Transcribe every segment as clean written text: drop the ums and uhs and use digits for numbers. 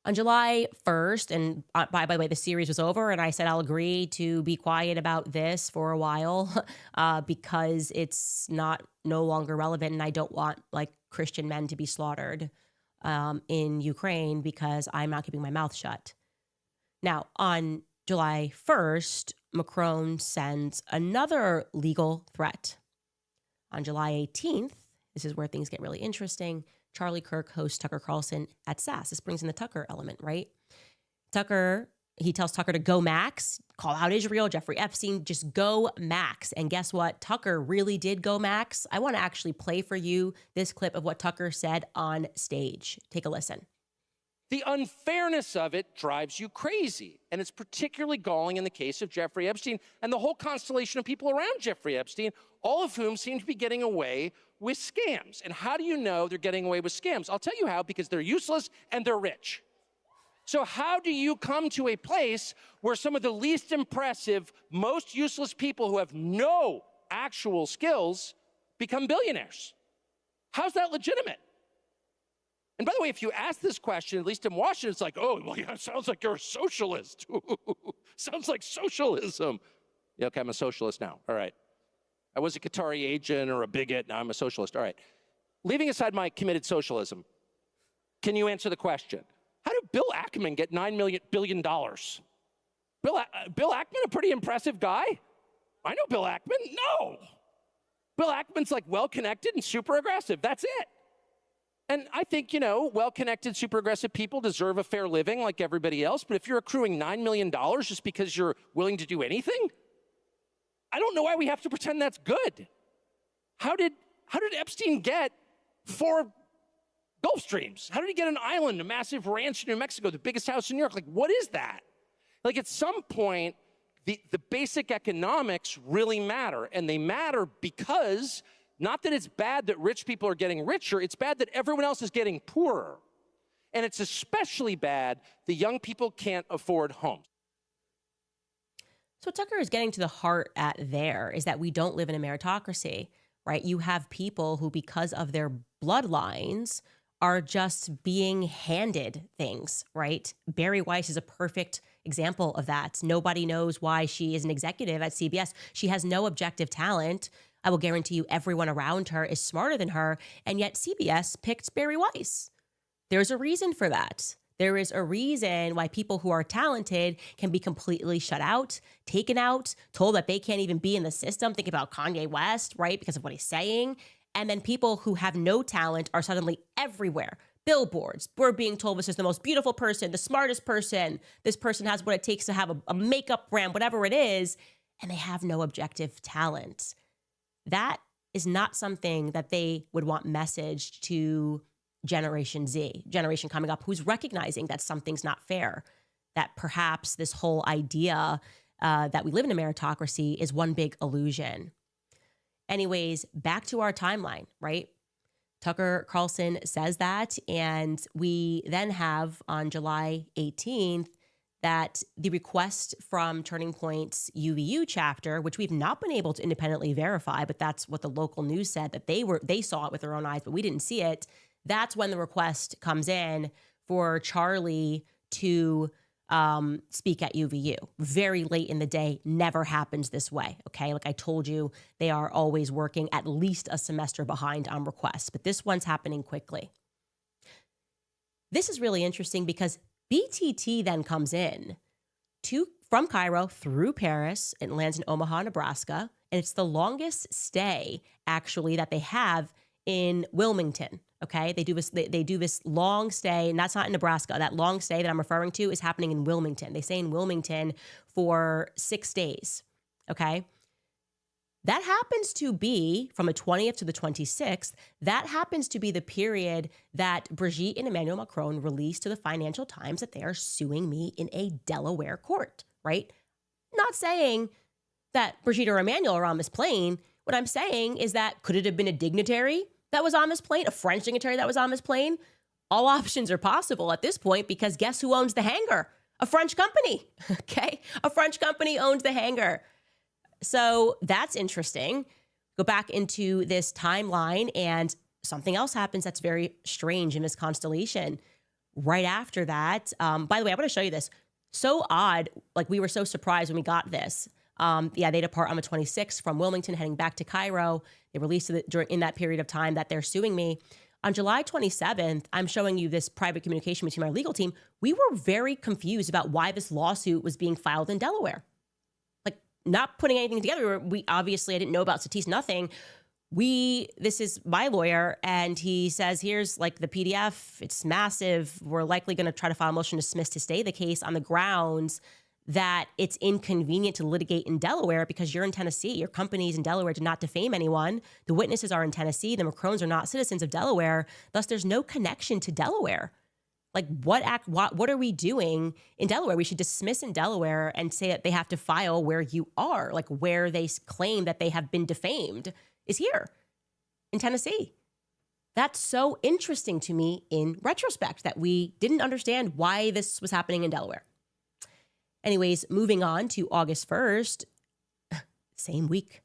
On July 1st, and by the way, the series was over, and I said I'll agree to be quiet about this for a while because it's not no longer relevant, and I don't want like Christian men to be slaughtered in Ukraine because I'm not keeping my mouth shut. Now, on July 1st, Macron sends another legal threat. On July 18th, this is where things get really interesting. Charlie Kirk hosts Tucker Carlson at SAS. This brings in the Tucker element, right? He tells Tucker to go max, call out Israel, Jeffrey Epstein, just go max. And guess what? Tucker really did go max. I want to actually play for you this clip of what Tucker said on stage. Take a listen. The unfairness of it drives you crazy. And it's particularly galling in the case of Jeffrey Epstein and the whole constellation of people around Jeffrey Epstein, all of whom seem to be getting away with scams. And how do you know they're getting away with scams? I'll tell you how, because they're useless and they're rich. So how do you come to a place where some of the least impressive, most useless people who have no actual skills become billionaires? How's that legitimate? And by the way, if you ask this question, at least in Washington, it's like, oh, well, yeah, it sounds like you're a socialist. Sounds like socialism. Yeah, okay, I'm a socialist now. All right. I was a Qatari agent or a bigot. Now I'm a socialist. All right. Leaving aside my committed socialism, can you answer the question? How did Bill Ackman get $9 billion? Bill Ackman, a pretty impressive guy? I know Bill Ackman. No. Bill Ackman's like well-connected and super aggressive. That's it. And I think, well-connected, super aggressive people deserve a fair living like everybody else. But if you're accruing $9 million just because you're willing to do anything, I don't know why we have to pretend that's good. How did Epstein get 4 Gulf Streams? How did he get an island, a massive ranch in New Mexico, the biggest house in New York? Like, what is that? Like, at some point, the basic economics really matter. And they matter because not that it's bad that rich people are getting richer, it's bad that everyone else is getting poorer. And it's especially bad that young people can't afford homes. So what Tucker is getting to the heart at there is that we don't live in a meritocracy, right? You have people who, because of their bloodlines, are just being handed things, right? Bari Weiss is a perfect example of that. Nobody knows why she is an executive at CBS. She has no objective talent. I will guarantee you everyone around her is smarter than her, and yet CBS picked Bari Weiss. There's a reason for that. There is a reason why people who are talented can be completely shut out, taken out, told that they can't even be in the system. Think about Kanye West, right? Because of what he's saying. And then people who have no talent are suddenly everywhere. Billboards. We're being told this is the most beautiful person, the smartest person. This person has what it takes to have a makeup brand, whatever it is. And they have no objective talent. That is not something that they would want messaged to Generation Z, generation coming up, who's recognizing that something's not fair, that perhaps this whole idea that we live in a meritocracy is one big illusion. Anyways, back to our timeline, right? Tucker Carlson says that, and we then have on July 18th that the request from Turning Point's UVU chapter, which we've not been able to independently verify, but that's what the local news said, that they saw it with their own eyes, but we didn't see it. That's when the request comes in for Charlie to speak at UVU. Very late in the day, never happens this way, okay? Like I told you, they are always working at least a semester behind on requests, but this one's happening quickly. This is really interesting because BTT then comes in from Cairo through Paris and lands in Omaha, Nebraska, and it's the longest stay, actually, that they have in Wilmington. Okay, they do this long stay, and that's not in Nebraska. That long stay that I'm referring to is happening in Wilmington. They stay in Wilmington for 6 days. Okay, that happens to be from the 20th to the 26th. That happens to be the period that Brigitte and Emmanuel Macron released to the Financial Times that they are suing me in a Delaware court. Right? Not saying that Brigitte or Emmanuel are on this plane. What I'm saying is that could it have been a dignitary that was on this plane, a French dignitary that was on this plane? All options are possible at this point because guess who owns the hangar? A French company, okay? A French company owns the hangar. So that's interesting. Go back into this timeline and something else happens that's very strange in this constellation. right after that, by the way, I want to show you this. So odd. Like, we were so surprised when we got this. Yeah, they depart on the 26th from Wilmington, heading back to Cairo. They released it in that period of time that they're suing me. On July 27th, I'm showing you this private communication between my legal team. We were very confused about why this lawsuit was being filed in Delaware. Like, not putting anything together. We obviously, I didn't know about Satis, nothing. This is my lawyer, and he says, here's like the PDF. It's massive. We're likely going to try to file a motion to dismiss to stay the case on the grounds that it's inconvenient to litigate in Delaware because you're in Tennessee. Your company's in Delaware, did not defame anyone. The witnesses are in Tennessee. The Macrons are not citizens of Delaware. Thus, there's no connection to Delaware. Like, what are we doing in Delaware? We should dismiss in Delaware and say that they have to file where you are, like where they claim that they have been defamed is here in Tennessee. That's so interesting to me in retrospect that we didn't understand why this was happening in Delaware. Anyways, moving on to August 1st, same week,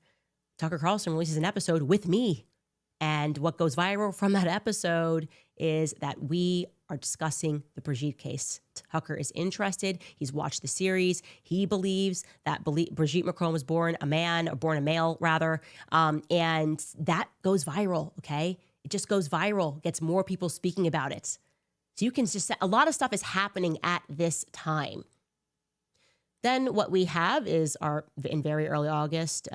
Tucker Carlson releases an episode with me. And what goes viral from that episode is that we are discussing the Brigitte case. Tucker is interested. He's watched the series. He believes that Brigitte Macron was born a male rather. And that goes viral, okay? It just goes viral, gets more people speaking about it. So you can just, a lot of stuff is happening at this time. Then what we have is in very early August,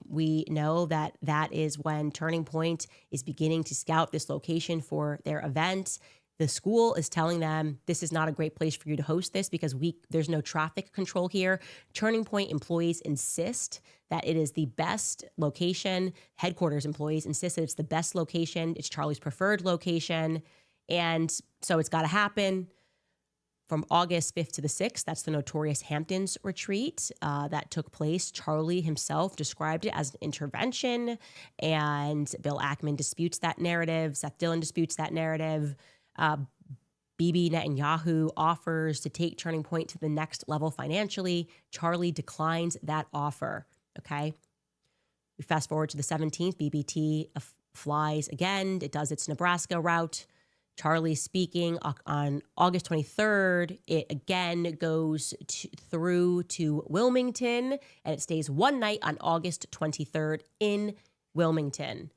we know that is when Turning Point is beginning to scout this location for their event. The school is telling them this is not a great place for you to host this because there's no traffic control here. Turning Point employees insist that it is the best location. Headquarters employees insist that it's the best location. It's Charlie's preferred location. And so it's got to happen. From August 5th to the 6th, that's the notorious Hamptons retreat that took place. Charlie himself described it as an intervention, and Bill Ackman disputes that narrative. Seth Dillon disputes that narrative. Bibi Netanyahu offers to take Turning Point to the next level financially. Charlie declines that offer, okay? We fast forward to the 17th. BBT flies again. It does its Nebraska route. Charlie speaking on August 23rd. It again goes through to Wilmington, and it stays one night on August 23rd in Wilmington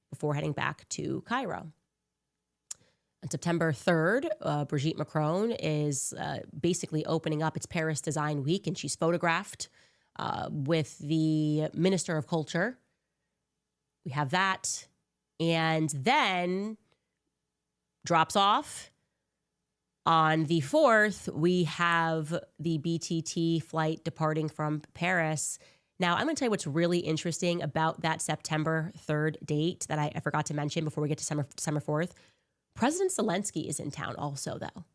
before heading back to Cairo. On September 3rd, Brigitte Macron is basically opening up its Paris Design Week, and she's photographed with the Minister of Culture. We have that. And then drops off. On the 4th, we have the BTT flight departing from Paris. Now, I'm going to tell you what's really interesting about that September 3rd date that I forgot to mention before we get to December 4th. President Zelensky is in town also, though.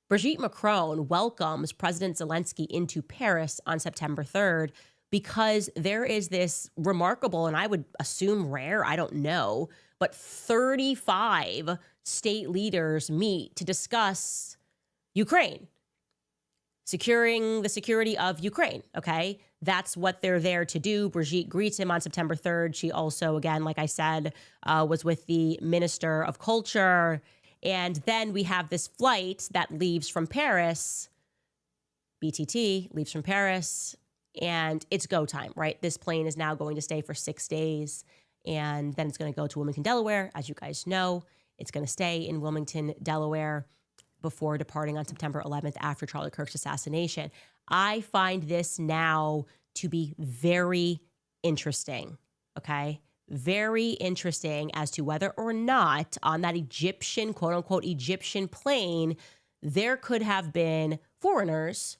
Brigitte Macron welcomes President Zelensky into Paris on September 3rd because there is this remarkable, and I would assume rare, I don't know, but 35 state leaders meet to discuss Ukraine, securing the security of Ukraine, okay? That's what they're there to do. Brigitte greets him on September 3rd. She also, again, like I said, was with the Minister of Culture. And then we have this flight that leaves from Paris. BTT leaves from Paris, and it's go time, right? This plane is now going to stay for 6 days, and then it's going to go to Wilmington, Delaware. As you guys know, it's going to stay in Wilmington, Delaware before departing on September 11th after Charlie Kirk's assassination. I find this now to be very interesting, okay? Very interesting as to whether or not on that Egyptian, quote unquote, Egyptian plane, there could have been foreigners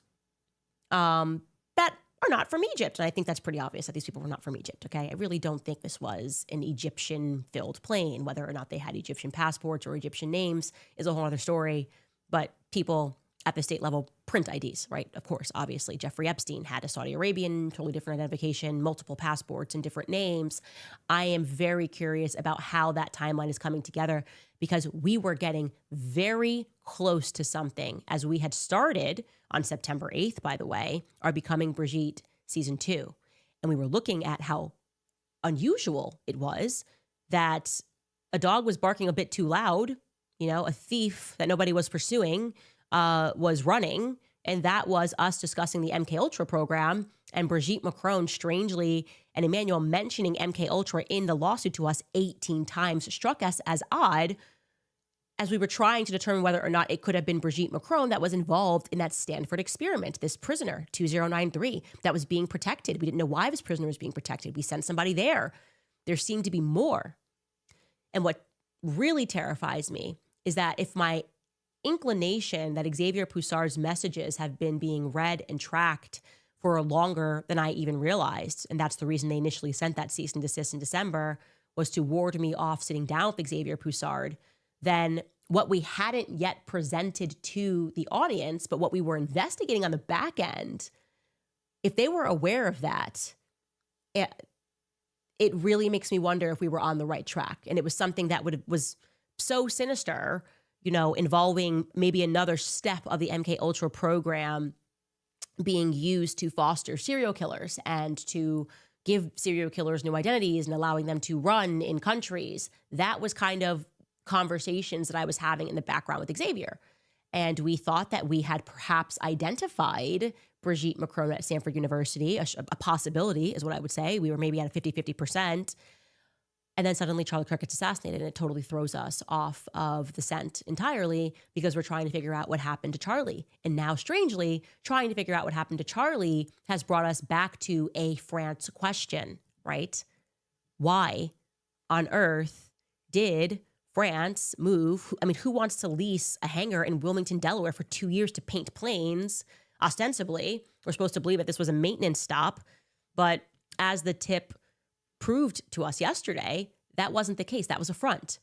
that are not from Egypt. And I think that's pretty obvious that these people were not from Egypt, okay? I really don't think this was an Egyptian-filled plane. Whether or not they had Egyptian passports or Egyptian names is a whole other story. But people at the state level print IDs, right? Of course, obviously. Jeffrey Epstein had a Saudi Arabian, totally different identification, multiple passports and different names. I am very curious about how that timeline is coming together because we were getting very close to something as we had started on September 8th, by the way, our Becoming Brigitte season 2. And we were looking at how unusual it was that a dog was barking a bit too loud a thief that nobody was pursuing was running. And that was us discussing the MK Ultra program, and Brigitte Macron, strangely, and Emmanuel mentioning MK Ultra in the lawsuit to us 18 times, struck us as odd as we were trying to determine whether or not it could have been Brigitte Macron that was involved in that Stanford experiment, this prisoner, 2093, that was being protected. We didn't know why this prisoner was being protected. We sent somebody there. There seemed to be more. And what really terrifies me is that if my inclination that Xavier Poussard's messages have been being read and tracked for longer than I even realized, and that's the reason they initially sent that cease and desist in December, was to ward me off sitting down with Xavier Poussard, then what we hadn't yet presented to the audience, but what we were investigating on the back end, if they were aware of that, it really makes me wonder if we were on the right track. And it was something that was so sinister, involving maybe another step of the MK Ultra program being used to foster serial killers and to give serial killers new identities and allowing them to run in countries. That was kind of conversations that I was having in the background with Xavier. And we thought that we had perhaps identified Brigitte Macron at Stanford University, a possibility is what I would say. We were maybe at a 50-50%. And then suddenly Charlie Kirk gets assassinated, and it totally throws us off of the scent entirely because we're trying to figure out what happened to Charlie. And now, strangely, trying to figure out what happened to Charlie has brought us back to a France question, right? Why on earth did France move? I mean, who wants to lease a hangar in Wilmington, Delaware for 2 years to paint planes? Ostensibly, we're supposed to believe that this was a maintenance stop, but as the tip proved to us yesterday, that wasn't the case. That was a front,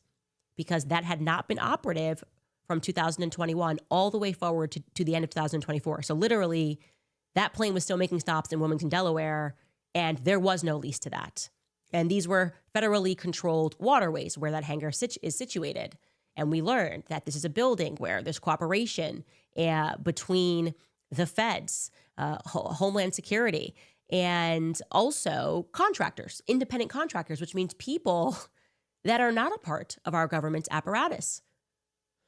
because that had not been operative from 2021 all the way forward to the end of 2024. So literally, that plane was still making stops in Wilmington, Delaware, and there was no lease to that. And these were federally controlled waterways where that hangar is situated. And we learned that this is a building where there's cooperation between the feds, Homeland Security, and also contractors, independent contractors, which means people that are not a part of our government's apparatus.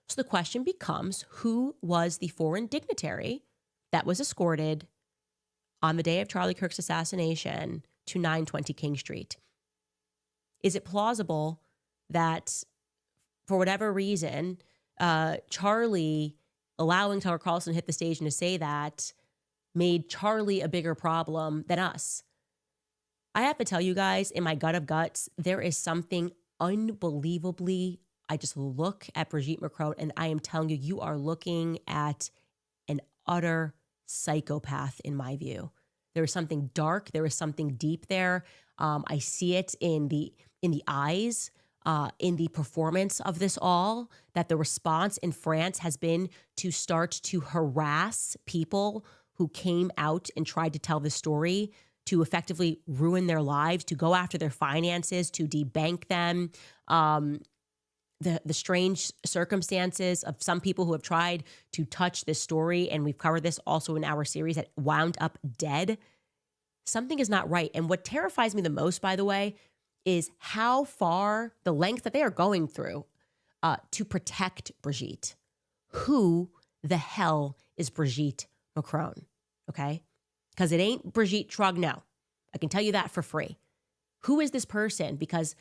So the question becomes, who was the foreign dignitary that was escorted on the day of Charlie Kirk's assassination to 920 King Street? Is it plausible that for whatever reason, Charlie allowing Tucker Carlson to hit the stage and to say that made Charlie a bigger problem than us? I have to tell you guys, in my gut of guts, there is something unbelievably, I just look at Brigitte Macron and I am telling you, you are looking at an utter psychopath in my view. There is something dark. There is something deep there. I see it in the eyes, in the performance of this all, that the response in France has been to start to harass people who came out and tried to tell the story, to effectively ruin their lives, to go after their finances, to debank them. The strange circumstances of some people who have tried to touch this story, and we've covered this also in our series, that wound up dead. Something is not right. And what terrifies me the most, by the way, is how far, the length that they are going through to protect Brigitte. Who the hell is Brigitte Macron? Okay? Because it ain't Brigitte Trogneau. I can tell you that for free. Who is this person? Because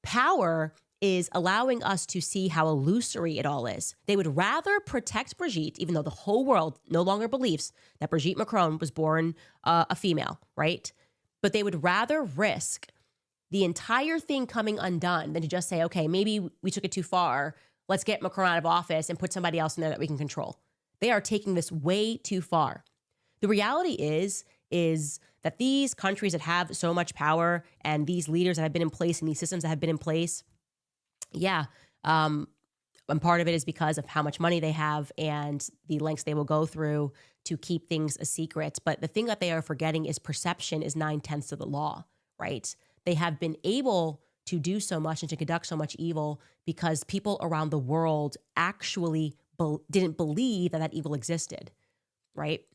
power is allowing us to see how illusory it all is. They would rather protect Brigitte, even though the whole world no longer believes that Brigitte Macron was born a female, right? But they would rather risk the entire thing coming undone than to just say, okay, maybe we took it too far. Let's get Macron out of office and put somebody else in there that we can control. They are taking this way too far. The reality is that these countries that have so much power and these leaders that have been in place and these systems that have been in place, and part of it is because of how much money they have and the lengths they will go through to keep things a secret. But the thing that they are forgetting is perception is 9/10 of the law, right? They have been able to do so much and to conduct so much evil because people around the world actually didn't believe that evil existed, right?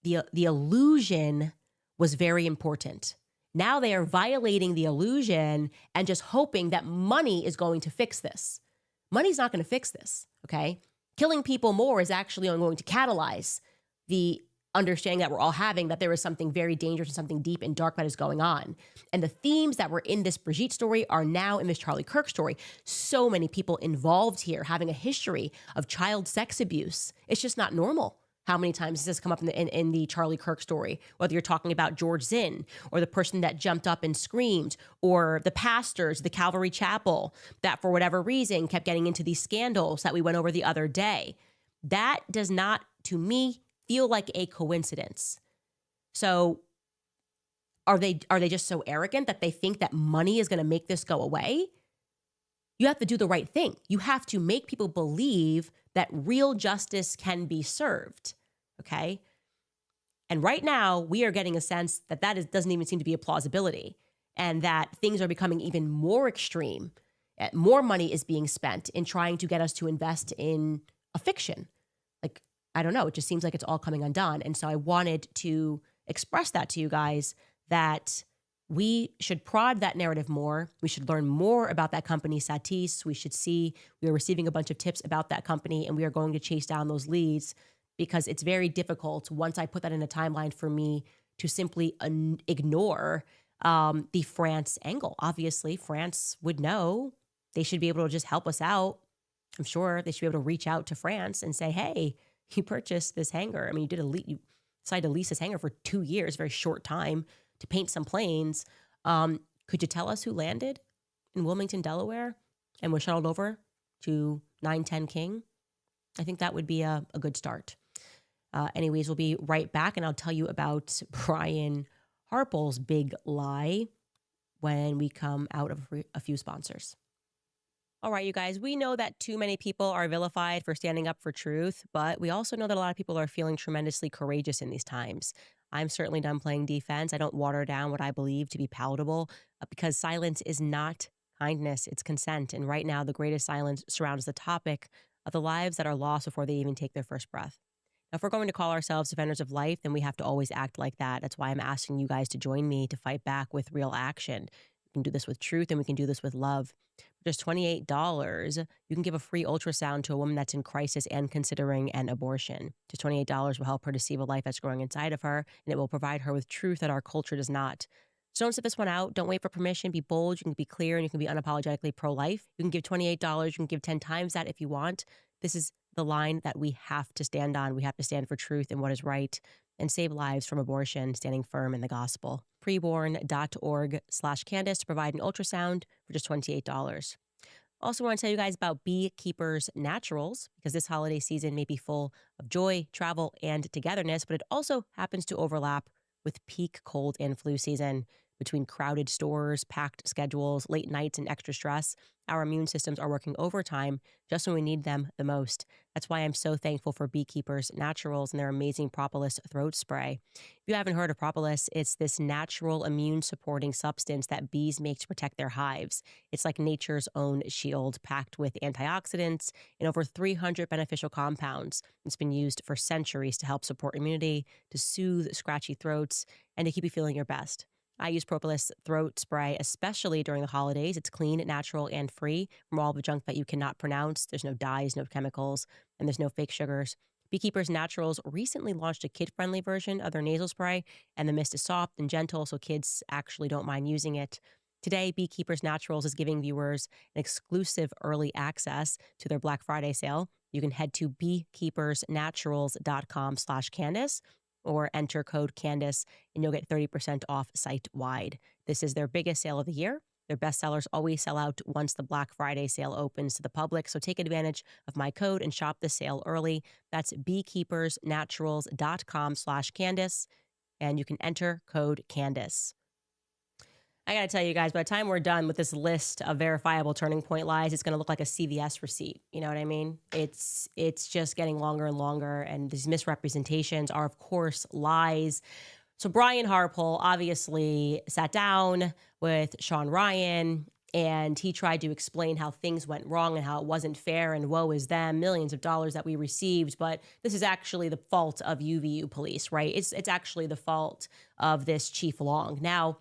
The illusion was very important. Now they are violating the illusion and just hoping that money is going to fix this. Money's not going to fix this, okay? Killing people more is actually going to catalyze the understanding that we're all having that there is something very dangerous and something deep and dark that is going on. And the themes that were in this Brigitte story are now in this Charlie Kirk story. So many people involved here having a history of child sex abuse. It's just not normal. How many times has this come up in the Charlie Kirk story? Whether you're talking about George Zinn or the person that jumped up and screamed, or the pastors, the Calvary Chapel, that for whatever reason kept getting into these scandals that we went over the other day. That does not, to me, feel like a coincidence. So are they just so arrogant that they think that money is going to make this go away? You have to do the right thing. You have to make people believe that real justice can be served, okay? And right now, we are getting a sense that doesn't even seem to be a plausibility, and that things are becoming even more extreme. More money is being spent in trying to get us to invest in a fiction. Like, I don't know, it just seems like it's all coming undone. And so I wanted to express that to you guys, that we should prod that narrative more. We should learn more about that company, Satis. We should see, we are receiving a bunch of tips about that company, and we are going to chase down those leads, because it's very difficult once I put that in a timeline for me to simply ignore the France angle. Obviously, France would know. They should be able to just help us out. I'm sure they should be able to reach out to France and say, hey, you purchased this hangar. I mean, you decided to lease this hangar for 2 years, very short time, to paint some planes. Could you tell us who landed in Wilmington, Delaware, and was shuttled over to 910 King? I think that would be a good start. Anyways, we'll be right back, and I'll tell you about Brian Harple's big lie when we come out of a few sponsors. All right, you guys, we know that too many people are vilified for standing up for truth, but we also know that a lot of people are feeling tremendously courageous in these times. I'm certainly done playing defense. I don't water down what I believe to be palatable, because silence is not kindness, it's consent. And right now, the greatest silence surrounds the topic of the lives that are lost before they even take their first breath. Now, if we're going to call ourselves defenders of life, then we have to always act like that. That's why I'm asking you guys to join me to fight back with real action. We can do this with truth, and we can do this with love. For just $28, you can give a free ultrasound to a woman that's in crisis and considering an abortion. Just $28 will help her to see the life that's growing inside of her, and it will provide her with truth that our culture does not. So don't sit this one out. Don't wait for permission. Be bold. You can be clear, and you can be unapologetically pro-life. You can give $28. You can give 10 times that if you want. This is the line that we have to stand on. We have to stand for truth and what is right, and save lives from abortion, standing firm in the gospel. Preborn.org/Candace to provide an ultrasound for just $28. Also want to tell you guys about Beekeepers Naturals, because this holiday season may be full of joy, travel, and togetherness, but it also happens to overlap with peak cold and flu season. Between crowded stores, packed schedules, late nights, and extra stress, our immune systems are working overtime just when we need them the most. That's why I'm so thankful for Beekeepers Naturals and their amazing propolis throat spray. If you haven't heard of propolis, it's this natural immune-supporting substance that bees make to protect their hives. It's like nature's own shield, packed with antioxidants and over 300 beneficial compounds. It's been used for centuries to help support immunity, to soothe scratchy throats, and to keep you feeling your best. I use propolis throat spray, especially during the holidays. It's clean, natural, and free from all the junk that you cannot pronounce. There's no dyes, no chemicals, and there's no fake sugars. Beekeepers Naturals recently launched a kid-friendly version of their nasal spray, and the mist is soft and gentle, so kids actually don't mind using it. Today, Beekeepers Naturals is giving viewers an exclusive early access to their Black Friday sale. You can head to beekeepersnaturals.com/Candace or enter code Candace, and you'll get 30% off site-wide. This is their biggest sale of the year. Their best sellers always sell out once the Black Friday sale opens to the public, so take advantage of my code and shop the sale early. That's beekeepersnaturals.com/Candace, and you can enter code Candace. I got to tell you guys, by the time we're done with this list of verifiable turning point lies, it's going to look like a CVS receipt. You know what I mean? It's just getting longer and longer, and these misrepresentations are, of course, lies. So Brian Harple obviously sat down with Sean Ryan, and he tried to explain how things went wrong and how it wasn't fair, and woe is them, millions of dollars that we received. But this is actually the fault of UVU police, right? It's actually the fault of this Chief Long. Now,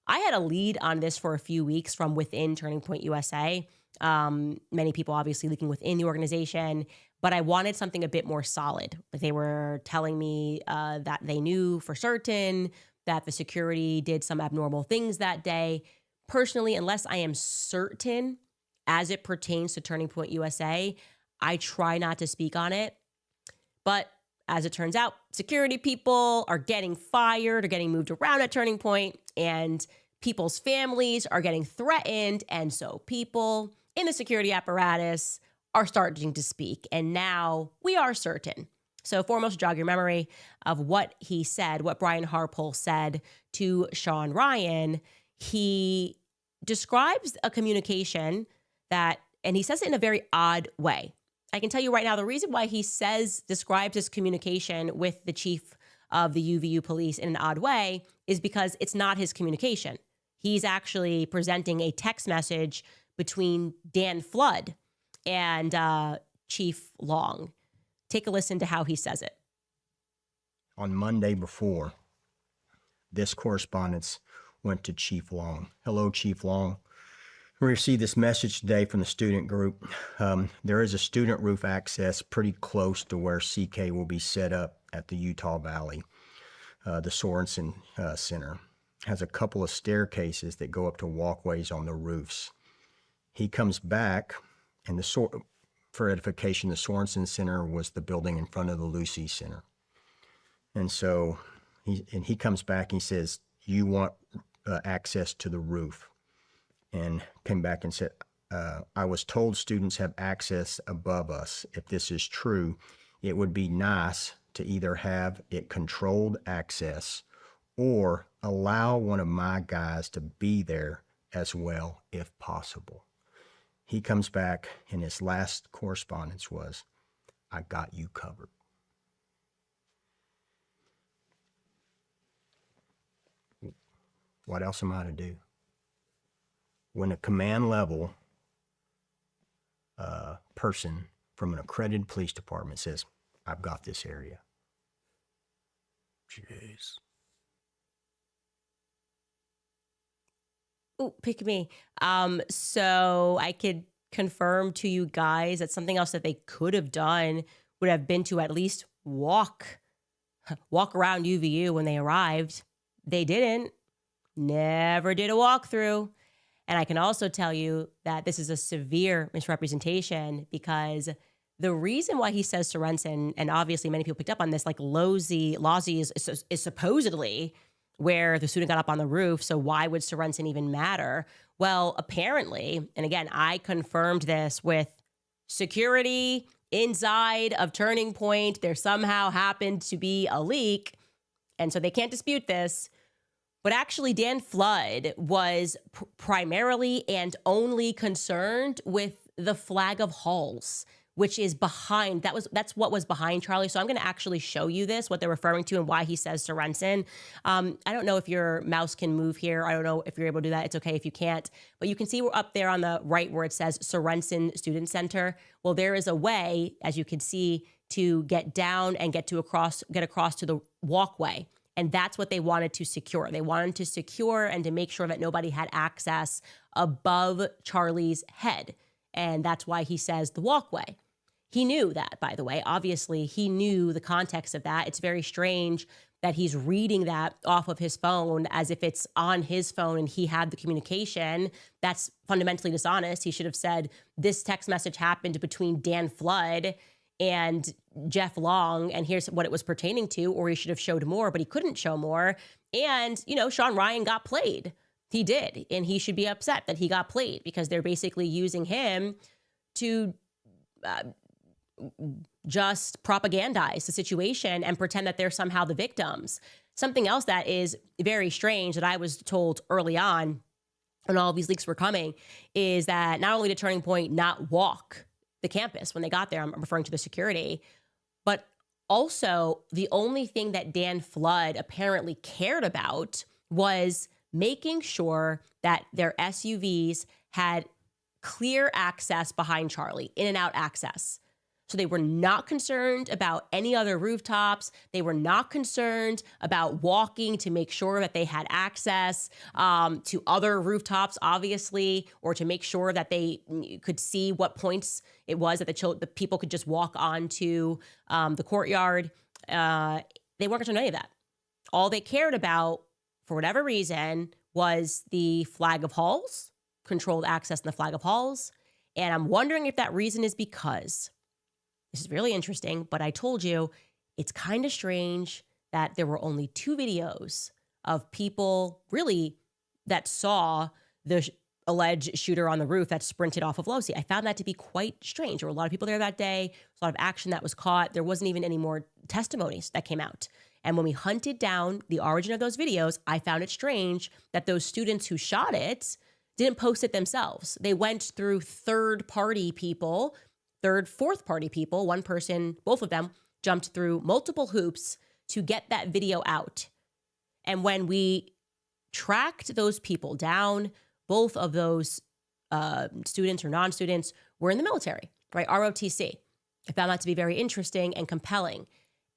I had a lead on this for a few weeks from within Turning Point USA, Many people obviously leaking within the organization, but I wanted something a bit more solid. Like they were telling me that they knew for certain that the security did some abnormal things that day. Personally, unless I am certain as it pertains to Turning Point USA, I try not to speak on it. But as it turns out, security people are getting fired or getting moved around at Turning Point, and people's families are getting threatened. And so people in the security apparatus are starting to speak. And now we are certain. So foremost, jog your memory of what he said, what Brian Harpole said to Sean Ryan. He describes a communication that, and he says it in a very odd way. I can tell you right now, the reason why he describes his communication with the chief of the UVU police in an odd way is because it's not his communication. He's actually presenting a text message between Dan Flood and Chief Long. Take a listen to how he says it. On Monday before, this correspondence went to Chief Long. Hello, Chief Long. We received this message today from the student group. There is a student roof access pretty close to where CK will be set up at the Utah Valley. The Sorensen Center has a couple of staircases that go up to walkways on the roofs. He comes back, and for edification, the Sorensen Center was the building in front of the Lucy Center. And so he comes back and he says, you want access to the roof. And came back and said, I was told students have access above us. If this is true, it would be nice to either have it controlled access or allow one of my guys to be there as well if possible. He comes back and his last correspondence was, I got you covered. What else am I to do? When a command level person from an accredited police department says, I've got this area. Jeez. Ooh, pick me. So I could confirm to you guys that something else that they could have done would have been to at least walk around UVU when they arrived. They didn't. Never did a walkthrough. And I can also tell you that this is a severe misrepresentation because the reason why he says Sorensen, and obviously many people picked up on this, like Lozzie is supposedly where the student got up on the roof. So why would Sorensen even matter? Well, apparently, and again, I confirmed this with security inside of Turning Point. There somehow happened to be a leak. And so they can't dispute this. But actually, Dan Flood was primarily and only concerned with the flag of halls, which is behind. That's what was behind Charlie. So I'm going to actually show you this, what they're referring to and why he says Sorensen. I don't know if your mouse can move here. I don't know if you're able to do that. It's okay if you can't. But you can see we're up there on the right where it says Sorensen Student Center. Well, there is a way, as you can see, to get down and get across to the walkway. And that's what they wanted to secure. They wanted to secure and to make sure that nobody had access above Charlie's head. And that's why he says the walkway. He knew that, by the way. Obviously, he knew the context of that. It's very strange that he's reading that off of his phone as if it's on his phone and he had the communication. That's fundamentally dishonest. He should have said, this text message happened between Dan Flood and Jeff Long, and here's what it was pertaining to, or he should have showed more, but he couldn't show more. And, Sean Ryan got played. He did, and he should be upset that he got played because they're basically using him to just propagandize the situation and pretend that they're somehow the victims. Something else that is very strange that I was told early on when all of these leaks were coming is that not only did Turning Point not walk the campus when they got there, I'm referring to the security, but also the only thing that Dan Flood apparently cared about was making sure that their SUVs had clear access behind Charlie, in and out access. So they were not concerned about any other rooftops. They were not concerned about walking to make sure that they had access to other rooftops, obviously, or to make sure that they could see what points it was that the people could just walk onto the courtyard. They weren't concerned about any of that. All they cared about, for whatever reason, was the flag of halls, controlled access in the flag of halls. And I'm wondering if that reason is because, this is really interesting, but I told you it's kind of strange that there were only 2 videos of people really that saw the alleged shooter on the roof that sprinted off of Losi. I found that to be quite strange. There were a lot of people there that day. There was a lot of action that was caught. There wasn't even any more testimonies that came out. And when we hunted down the origin of those videos, I found it strange that those students who shot it didn't post it themselves. They went through third-party people, fourth-party people. One person, both of them, jumped through multiple hoops to get that video out. And when we tracked those people down, both of those students or non-students were in the military, right? ROTC. I found that to be very interesting and compelling.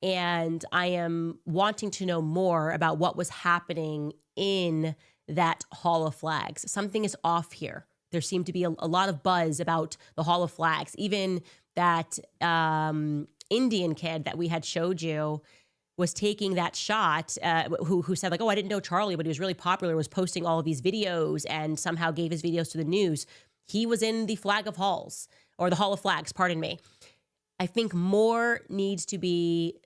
And I am wanting to know more about what was happening in that Hall of Flags. Something is off here. There seemed to be a lot of buzz about the Hall of Flags. Even that Indian kid that we had showed you was taking that shot, who said like, oh, I didn't know Charlie, but he was really popular, was posting all of these videos and somehow gave his videos to the news. He was in the Flag of Halls, or the Hall of Flags, pardon me. I think more needs to be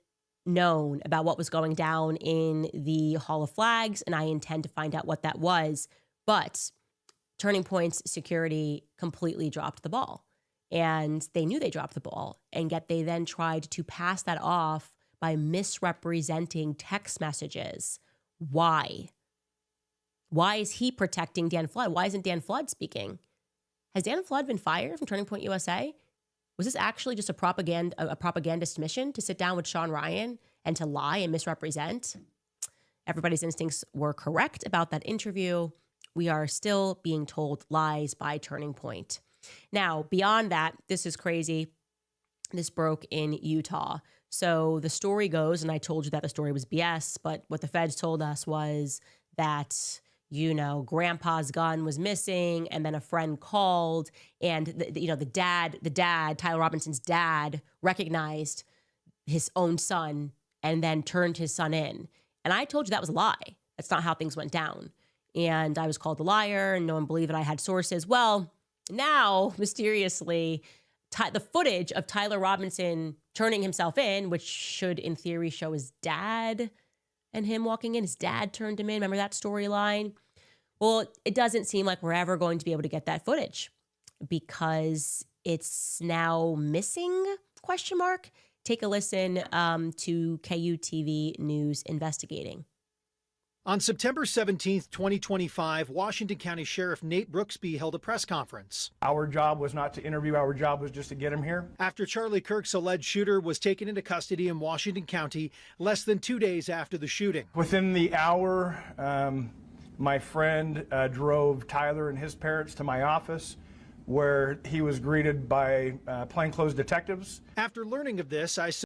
known about what was going down in the Hall of Flags, and I intend to find out what that was. But Turning Point's security completely dropped the ball, and they knew they dropped the ball, and yet they then tried to pass that off by misrepresenting text messages. Why? Why is he protecting Dan Flood? Why isn't Dan Flood speaking? Has Dan Flood been fired from Turning Point USA? Was this actually just a propagandist mission to sit down with Sean Ryan and to lie and misrepresent? Everybody's instincts were correct about that interview. We are still being told lies by Turning Point. Now, beyond that, this is crazy. This broke in Utah. So the story goes, and I told you that the story was BS, but what the feds told us was that, you know, grandpa's gun was missing, and then a friend called, and the dad, Tyler Robinson's dad, recognized his own son and then turned his son in. And I told you that was a lie. That's not how things went down. And I was called a liar, and no one believed that I had sources. Well, now, mysteriously, the footage of Tyler Robinson turning himself in, which should, in theory, show his dad and him walking in. His dad turned him in. Remember that storyline? Well, it doesn't seem like we're ever going to be able to get that footage because it's now missing, ? Take a listen to KUTV News investigating. On September 17th, 2025, Washington County Sheriff Nate Brooksby held a press conference. Our job was not to interview, our job was just to get him here. After Charlie Kirk's alleged shooter was taken into custody in Washington County less than 2 days after the shooting. Within the hour, my friend drove Tyler and his parents to my office, where he was greeted by plainclothes detectives. After learning of this, I